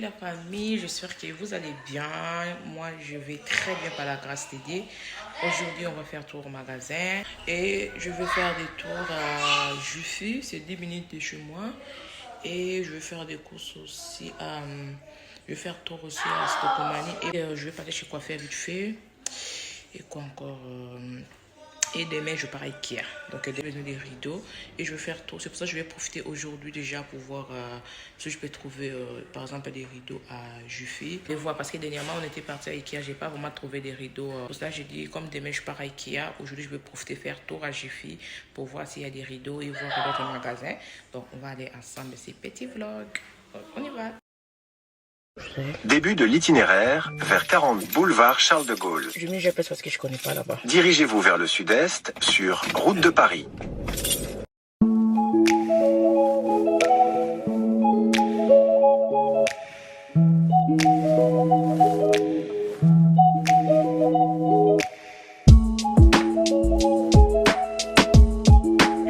la famille, j'espère que vous allez bien. Moi, je vais très bien par la grâce de Dieu. Aujourd'hui, on va faire tour au magasin et je vais faire des tours à Juffy, c'est 10 minutes de chez moi. Et je vais faire des courses aussi à... je vais faire tour aussi à Stokomani et je vais partir chez Coiffeur vite fait. Et quoi encore et demain, je pars à Ikea. Donc, j'ai besoin des rideaux. Et je vais faire tout. C'est pour ça que je vais profiter aujourd'hui déjà pour voir si je peux trouver, par exemple, des rideaux à Juffy. Je vais voir parce que dernièrement, on était parti à Ikea. Je n'ai pas vraiment trouvé des rideaux. Pour ça, j'ai dit, comme demain, je pars à Ikea. Aujourd'hui, je vais profiter faire tour à Juffy pour voir s'il y a des rideaux et voir d'autres magasins. Donc, on va aller ensemble. C'est petit vlog. Donc, on y va. Début de l'itinéraire vers 40 boulevard Charles de Gaulle. Je mets GPS parce que je connais pas là-bas. Dirigez-vous vers le sud-est sur route de Paris.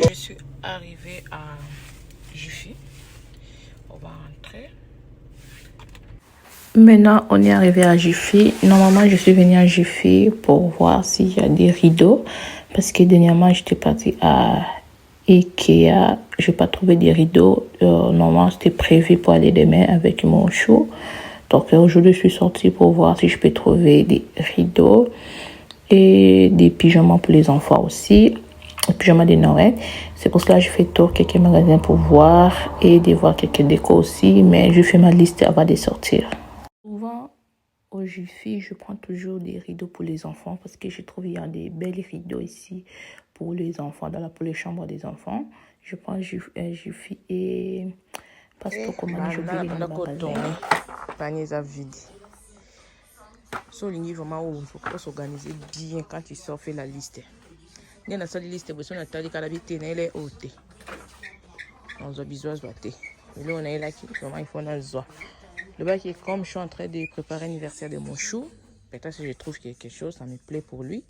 Je suis arrivée à Juffy. On va rentrer. Maintenant, on est arrivé à Juffy. Normalement, je suis venue à Juffy pour voir s'il y a des rideaux. Parce que dernièrement, j'étais partie à Ikea. Je n'ai pas trouvé des rideaux. Normalement, c'était prévu pour aller demain avec mon chou. Donc, aujourd'hui, je suis sortie pour voir si je peux trouver des rideaux. Et des pyjamas pour les enfants aussi. Des pyjamas de Noël. C'est pour cela que je fais tour quelques magasins pour voir. Et de voir quelques décos aussi. Mais je fais ma liste avant de sortir. Souvent, au Juffy, je prends toujours des rideaux pour les enfants parce que je trouve qu'il y a des belles rideaux ici pour les enfants, pour les chambres des enfants. Je prends Juffy et parce que comme je vais dans le magasin. Panier à vide. So, il vraiment où il faut s'organiser bien quand tu sors faire la liste. Il y a une seule liste, parce qu'on a dit qu'à la vie, elle est haute. On a besoin de se battre. Mais là, on est là qui vraiment il faut dans le zoa. Le bac est comme je suis en train de préparer l'anniversaire de mon chou. Peut-être que je trouve quelque chose, ça me plaît pour lui.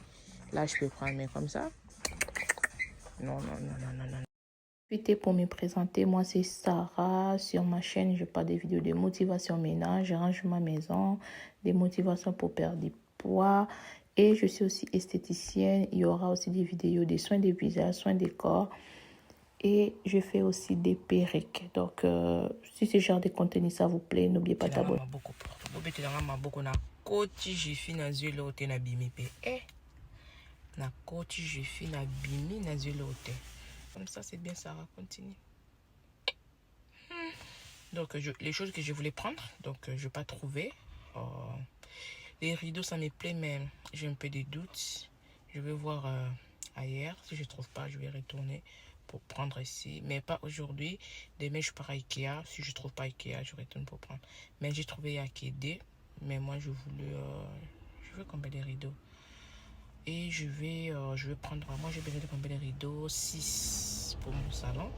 Là, je peux prendre, mais comme ça. Non. Profitez pour me présenter. Moi, c'est Sarah. Sur ma chaîne, je parle des vidéos de motivation ménage. Je range ma maison, des motivations pour perdre du poids. Et je suis aussi esthéticienne. Il y aura aussi des vidéos de soins des visages, soins des corps. Et je fais aussi des perruques. Donc, si ce genre de contenu, ça vous plaît, n'oubliez pas d'abonner. Comme ça, c'est bien, Sarah. Continue. Donc, les choses que je voulais prendre, donc je ne vais pas trouver. Les rideaux, ça me plaît, mais j'ai un peu de doutes. Je vais voir ailleurs. Si je ne trouve pas, je vais retourner pour prendre ici. Mais pas aujourd'hui. Demain, je pars à Ikea. Si je ne trouve pas Ikea, je retourne pour prendre. Mais j'ai trouvé Ikea. Mais moi, je veux combien de rideaux. Et je vais prendre, moi j'ai besoin de combien de rideaux, 6 pour mon salon.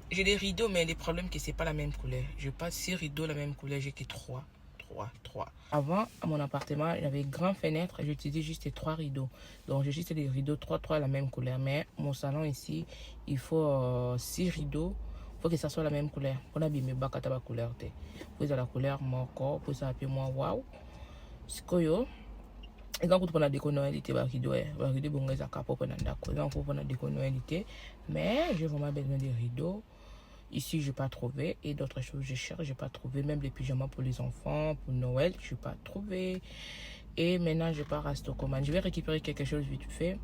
J'ai des rideaux, mais le problème c'est que c'est pas la même couleur. Je n'ai pas 6 rideaux la même couleur, j'ai que 3. Avant, à mon appartement, j'avais grand fenêtre, j'utilisais juste 3 rideaux. Donc j'ai juste des rideaux 3 la même couleur. Mais mon salon ici, il faut 6 rideaux. Il faut que ça soit la même couleur. On a bien mis la couleur. Vous avez la couleur, mon corps, vous avez moi, waouh. C'est quoi? Et quand on a des connoisseurs, mais j'ai vraiment besoin des rideaux. Ici, je n'ai pas trouvé. Et d'autres choses, je cherche, je n'ai pas trouvé. Même les pyjamas pour les enfants, pour Noël, je n'ai pas trouvé. Et maintenant, je pars à Stokomani. Je vais récupérer quelque chose vite fait.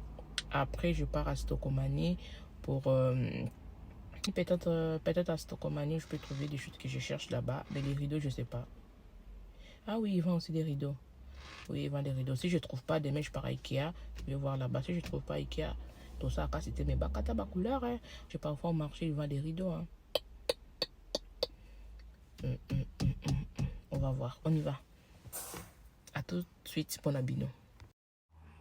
Après, je pars à Stokomani pour... peut-être à Stokomani, je peux trouver des choses que je cherche là-bas. Mais les rideaux, je ne sais pas. Ah oui, ils vendent aussi des rideaux. Oui, ils vendent des rideaux. Si je ne trouve pas, demain, je pars à Ikea. Je vais voir là-bas. Si je ne trouve pas Ikea, tout ça, c'était mes bakata couleur. Hein. Je vais parfois au marché, ils vendent des rideaux. Hein. On va voir. On y va. À tout de suite, bon abino.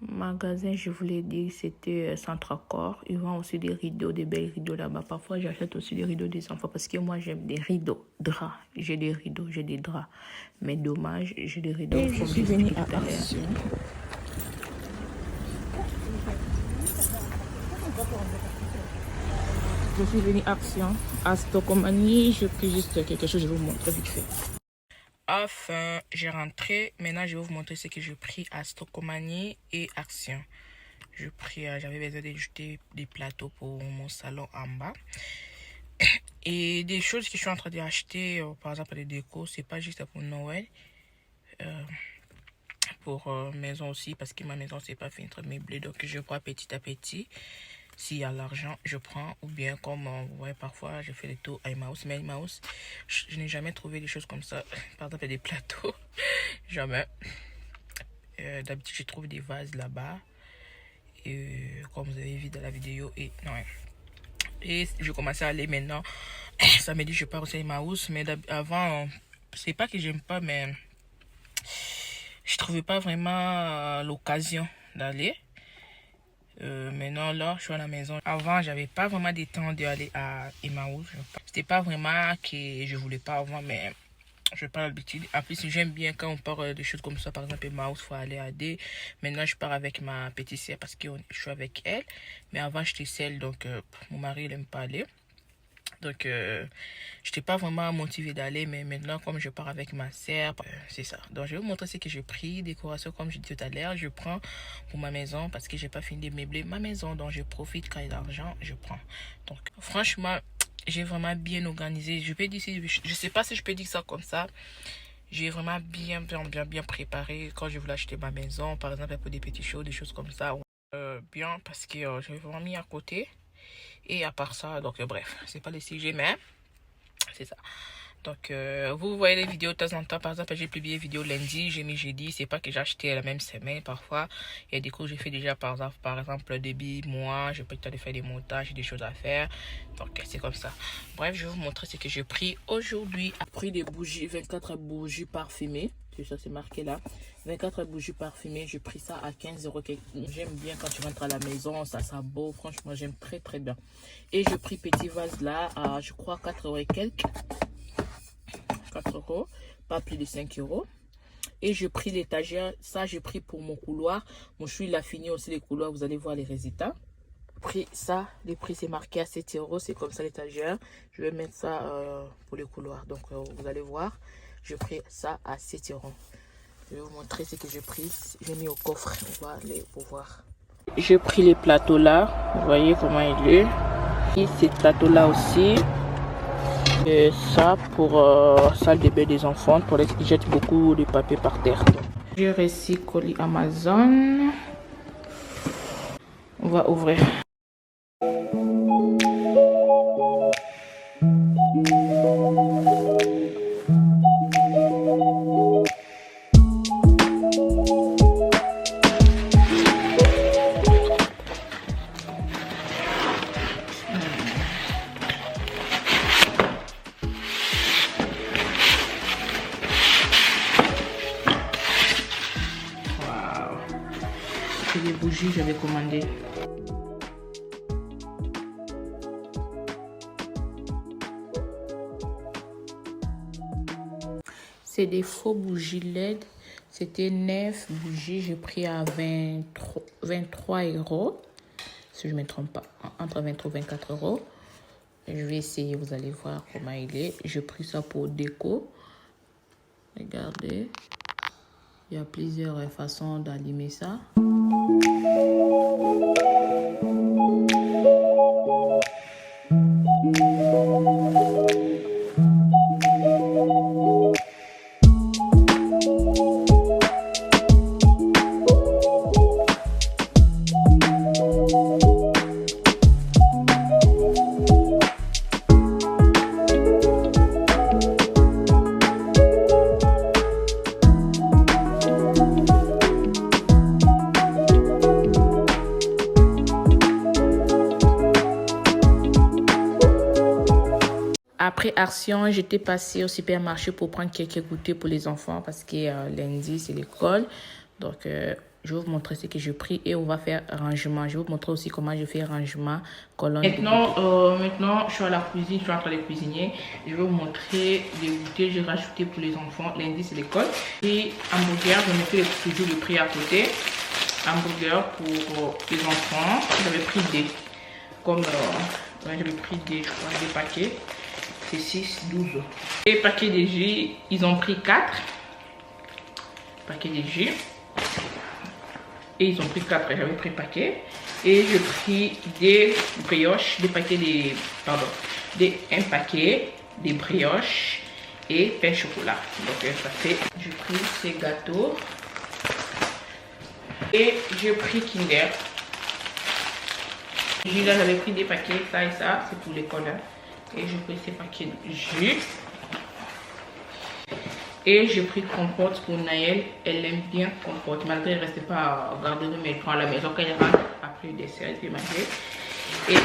Magasin, je voulais dire, c'était Centre Accord. Ils vendent aussi des rideaux, des belles rideaux là-bas. Parfois, j'achète aussi des rideaux des enfants parce que moi, j'aime des rideaux, draps. J'ai des rideaux, j'ai des draps. Mais dommage, j'ai des rideaux. Et je suis venue à Action. Je suis venue Action à Stockomanie. Je pris juste quelque chose, je vais vous montrer vite fait. Enfin, j'ai rentré. Maintenant, je vais vous montrer ce que j'ai pris à Stockomanie et Action. J'avais besoin d'ajouter des plateaux pour mon salon en bas. Et des choses que je suis en train d'acheter, par exemple les décos, c'est pas juste pour Noël. Pour maison aussi, parce que ma maison c'est pas fini de meublée, donc je prends petit à petit. S'il y a l'argent, je prends, ou bien comme vous voyez, parfois je fais des tours à Emmaüs, mais Emmaüs, je n'ai jamais trouvé des choses comme ça, par exemple des plateaux, jamais. D'habitude je trouve des vases là-bas, comme vous avez vu dans la vidéo, et non. Et je commence à aller maintenant. Ça me dit je pars aussi à Emmaüs, mais avant, c'est pas que j'aime pas, mais je trouvais pas vraiment l'occasion d'aller. Maintenant là, je suis à la maison. Avant, j'avais pas vraiment de temps d'aller à Emmaüs. C'était pas vraiment que je voulais pas avant, mais je n'ai pas l'habitude. En plus, j'aime bien quand on parle de choses comme ça. Par exemple, Emmaüs, il faut aller à D. Maintenant, je pars avec ma petite sœur parce que je suis avec elle. Mais avant, j'étais seule, donc mon mari n'aime pas aller. Donc, je n'étais pas vraiment motivée d'aller, mais maintenant, comme je pars avec ma sœur, c'est ça. Donc, je vais vous montrer ce que j'ai pris. Décoration, comme je disais tout à l'heure, je prends pour ma maison parce que j'ai pas fini de meubler ma maison. Donc, je profite quand il y a l'argent, je prends. Donc, franchement, j'ai vraiment bien organisé. Je sais pas si je peux dire ça comme ça. J'ai vraiment bien préparé quand je voulais acheter ma maison. Par exemple, un peu des petits choses, des choses comme ça. Bien, parce que j'avais vraiment mis à côté. Et à part ça, donc bref, c'est pas le sujet, mais c'est ça. Donc, vous voyez les vidéos de temps en temps. Par exemple, j'ai publié une vidéo lundi, j'ai mis jeudi. C'est pas que j'ai acheté la même semaine. Parfois, il y a des cours que j'ai fait déjà, par exemple, début mois. J'ai pas eu le temps de faire des montages, j'ai des choses à faire. Donc, c'est comme ça. Bref, je vais vous montrer ce que j'ai pris aujourd'hui. J'ai pris des bougies, 24 bougies parfumées. C'est ça, c'est marqué là. 24 bougies parfumées. J'ai pris ça à 15 €. J'aime bien quand tu rentres à la maison. Ça sent beau. Franchement, j'aime très bien. Et j'ai pris petit vase là à, je crois, 4 € et quelques. 4 €, pas plus de 5 €. Et j'ai pris l'étagère, ça j'ai pris pour mon couloir. Mon chou il a fini aussi les couloirs, vous allez voir les résultats. Pris ça, les prix c'est marqué à 7 €, c'est comme ça l'étagère. Je vais mettre ça pour les couloirs, donc vous allez voir. J'ai pris ça à 7 €. Je vais vous montrer ce que j'ai pris. J'ai mis au coffre, on va aller pour voir. J'ai pris les plateaux là, vous voyez comment il est. Et ces plateaux là aussi. Et ça pour salle de bain des enfants, pour les qui jettent beaucoup de papier par terre. J'ai reçu colis Amazon. On va ouvrir. C'est les bougies j'avais commandé. C'est des faux bougies LED. C'était 9 bougies. J'ai pris à 23 €. Si je ne me trompe pas. Entre 23 et 24 €. Je vais essayer. Vous allez voir comment il est. J'ai pris ça pour déco. Regardez. Il y a plusieurs façons d'allumer ça. Après Action, j'étais passée au supermarché pour prendre quelques goûters pour les enfants parce que lundi, c'est l'école. Donc, je vais vous montrer ce que j'ai pris et on va faire rangement. Je vais vous montrer aussi comment je fais rangement colonne. Maintenant, je suis à la cuisine, je suis en train de cuisiner. Je vais vous montrer les goûters que j'ai rajoutés pour les enfants. Lundi, c'est l'école. Et hamburger, je me fais toujours le prix à côté. Hamburger pour les enfants. J'avais pris des. Comme Ouais, j'avais pris des paquets. C'est 6, 12. Les paquets de jus, ils ont pris 4 paquets de jus. Et ils ont pris 4, j'avais pris paquet. Et j'ai pris des brioches, un paquet de brioches et pain chocolat. Donc ça fait, j'ai pris ces gâteaux. Et j'ai pris Kinder. Jus là, j'avais pris des paquets, ça et ça, c'est pour l'école. Hein. Et j'ai pris ces paquets de jus. Et j'ai pris compote pour Naël. Elle aime bien compote. Malgré qu'elle ne restait pas à garder, mais elle prend à la maison quand elle rentre après le dessert, elle peut manger. Et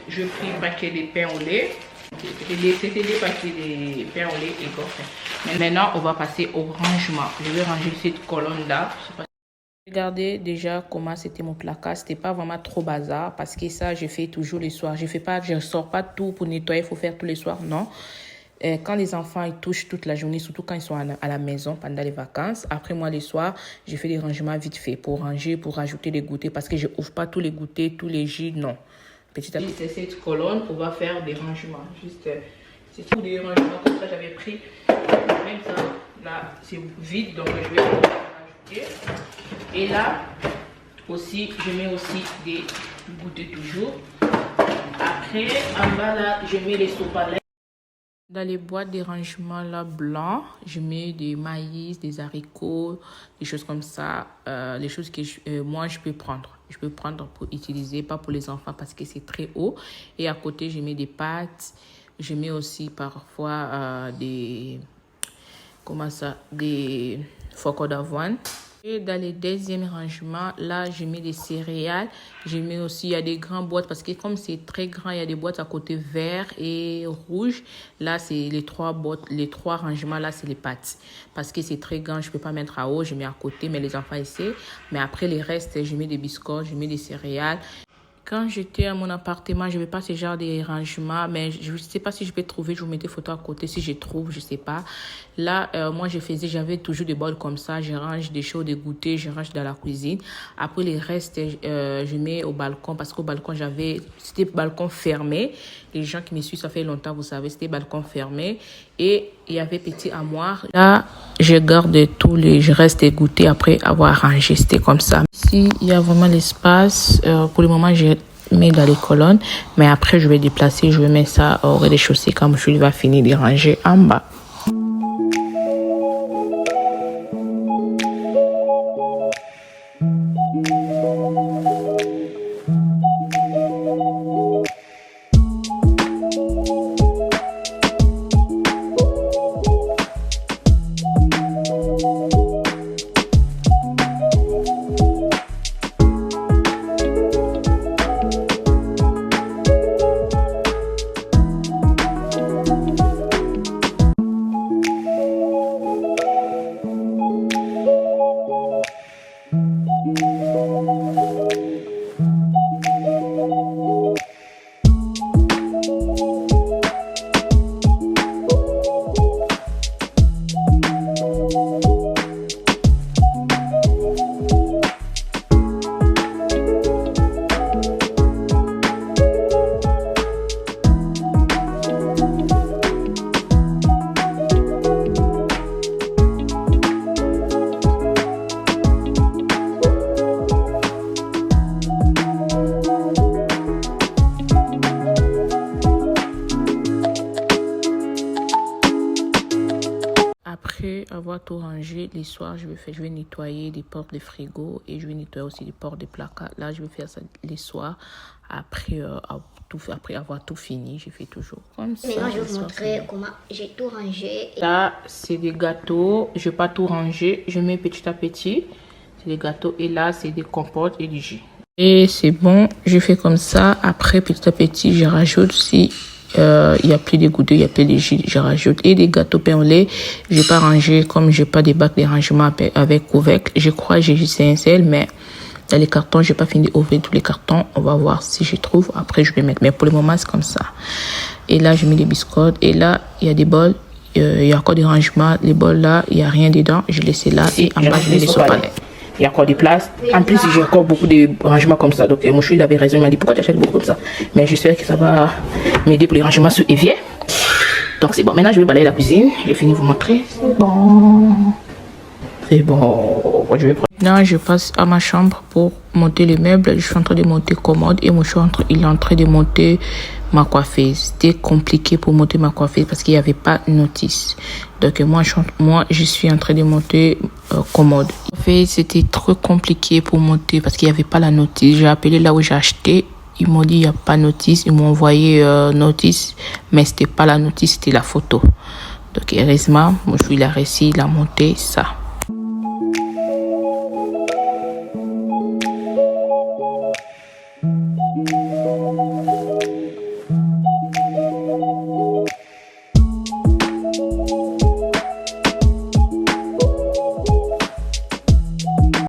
j'ai pris un paquet de pain au lait. C'était des paquets de pain au lait égorgés. Maintenant, on va passer au rangement. Je vais ranger cette colonne là. Regardez déjà comment c'était mon placard. C'était pas vraiment trop bazar parce que ça, je fais toujours les soirs. Je sors pas tout pour nettoyer. Il faut faire tous les soirs. Non. Quand les enfants ils touchent toute la journée, surtout quand ils sont à la maison pendant les vacances, après moi, les soirs, je fais des rangements vite fait pour ranger, pour rajouter les goûters parce que je ouvre pas tous les goûters, tous les jus, non. Petit à petit, c'est cette colonne, on va faire des rangements. Juste, c'est tout des rangements comme ça, j'avais pris. Même ça, là, c'est vide, donc je vais rajouter. Et là, aussi, je mets aussi des goûters toujours. Après, en bas là, je mets les sopalins. Dans les boîtes de rangement là blancs, je mets des maïs, des haricots, des choses comme ça, les choses que moi je peux prendre. Je peux prendre pour utiliser, pas pour les enfants parce que c'est très haut. Et à côté, je mets des pâtes. Je mets aussi parfois des flocons d'avoine. Et dans les deuxièmes rangements, là, je mets des céréales. Je mets aussi, il y a des grandes boîtes parce que comme c'est très grand, il y a des boîtes à côté vert et rouge. Là, c'est les trois rangements, là, c'est les pâtes. Parce que c'est très grand, je ne peux pas mettre à haut, je mets à côté, mais les enfants essaient. Mais après, les restes, je mets des biscuits, je mets des céréales. Quand j'étais à mon appartement, je n'avais pas ce genre de rangement, mais je ne sais pas si je peux trouver, je vous mets des photos à côté, si je trouve, je ne sais pas. Là, moi, j'avais toujours des bols comme ça, je range des choses, des goûters, je range dans la cuisine. Après, les restes, je mets au balcon, parce qu'au balcon, c'était balcon fermé. Les gens qui me suivent, ça fait longtemps, vous savez, c'était balcon fermé. Et il y avait petit armoire. Là, je garde je reste des goûters après avoir rangé, c'était comme ça. Ici, il y a vraiment l'espace. Pour le moment, je mets dans les colonnes, mais après, je vais déplacer, je vais mettre ça au rez-de-chaussée quand je vais finir de ranger en bas. Après avoir tout rangé, les soirs, je vais nettoyer les portes de frigo et je vais nettoyer aussi les portes de placard. Là, je vais faire ça les soirs. Après avoir tout fini, je fais toujours comme ça. Maintenant, je vais vous montrer comment j'ai tout rangé. Là, c'est des gâteaux. Je vais pas tout ranger. Je mets petit à petit. C'est des gâteaux. Et là, c'est des compotes et du jus. Et c'est bon. Je fais comme ça. Après, petit à petit, je rajoute aussi. Il y a plus de goûters, il y a plus de jus, je rajoute. Et des gâteaux pain au lait, j'ai pas rangé, comme j'ai pas des bacs de rangement avec couvercle. Je crois que j'ai juste un seul, mais dans les cartons, j'ai pas fini d'ouvrir tous les cartons. On va voir si je trouve. Après, je vais mettre. Mais pour le moment, c'est comme ça. Et là, je mets des biscottes. Et là, il y a des bols. Il y a encore des rangements. Les bols là, il y a rien dedans. Je laisse là. Et en bas, je mets les sopalins. Il y a encore des places. En plus, j'ai encore beaucoup de rangements comme ça. Donc, mon chou, il avait raison. Il m'a dit, pourquoi tu achètes beaucoup comme ça? Mais j'espère que ça va m'aider pour les rangements sous évier. Donc, c'est bon. Maintenant, je vais balayer la cuisine. J'ai fini de vous montrer. C'est bon. C'est bon. Je vais prendre. Maintenant, je passe à ma chambre pour monter les meubles. Je suis en train de monter commode et mon chou, il est en train de monter ma coiffeuse. C'était compliqué pour monter ma coiffeuse parce qu'il n'y avait pas de notice. Donc moi je suis en train de monter commode. En fait, c'était trop compliqué pour monter parce qu'il n'y avait pas la notice. J'ai appelé là où j'ai acheté. Ils m'ont dit il n'y a pas de notice. Ils m'ont envoyé notice, mais c'était pas la notice, c'était la photo. Donc heureusement, mon chou il a réussi, il a monté ça.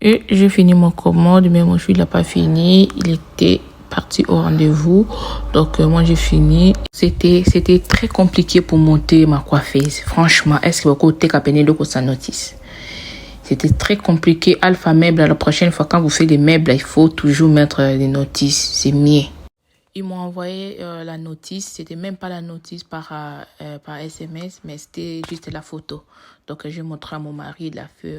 Et j'ai fini mon commande, mais mon chou il n'a pas fini. Il était parti au rendez-vous. Donc moi j'ai fini. C'était très compliqué pour monter ma coiffeuse. Franchement, est-ce que vous côté capéné de sa notice? C'était très compliqué. Alpha Meuble, la prochaine fois quand vous faites des meubles, il faut toujours mettre des notices. C'est mieux. Ils m'ont envoyé la notice. C'était même pas la notice par SMS, mais c'était juste la photo. Donc j'ai montré à mon mari, il a fait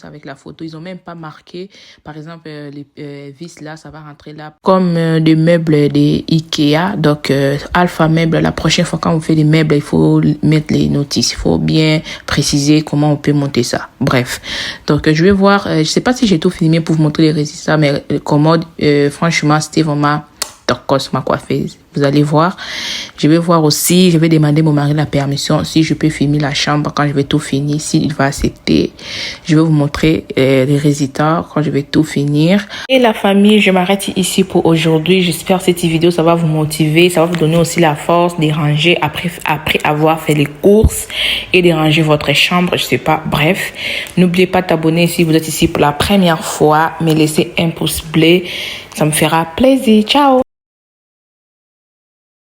avec la photo. Ils ont même pas marqué, par exemple, les vis là, ça va rentrer là. Comme des meubles de Ikea. Donc Alpha Meuble, la prochaine fois quand on fait des meubles, il faut mettre les notices. Il faut bien préciser comment on peut monter ça. Bref. Donc je vais voir. Je sais pas si j'ai tout filmé pour vous montrer les résultats, mais commode, franchement, c'était vraiment torcos ma coiffeuse. Vous allez voir. Je vais voir aussi, je vais demander à mon mari la permission si je peux filmer la chambre quand je vais tout finir, s'il va accepter. Je vais vous montrer les résultats quand je vais tout finir. Et la famille, je m'arrête ici pour aujourd'hui. J'espère que cette vidéo, ça va vous motiver, ça va vous donner aussi la force de ranger après avoir fait les courses et de ranger votre chambre, je sais pas. Bref, n'oubliez pas de t'abonner si vous êtes ici pour la première fois, mais laissez un pouce bleu, ça me fera plaisir. Ciao!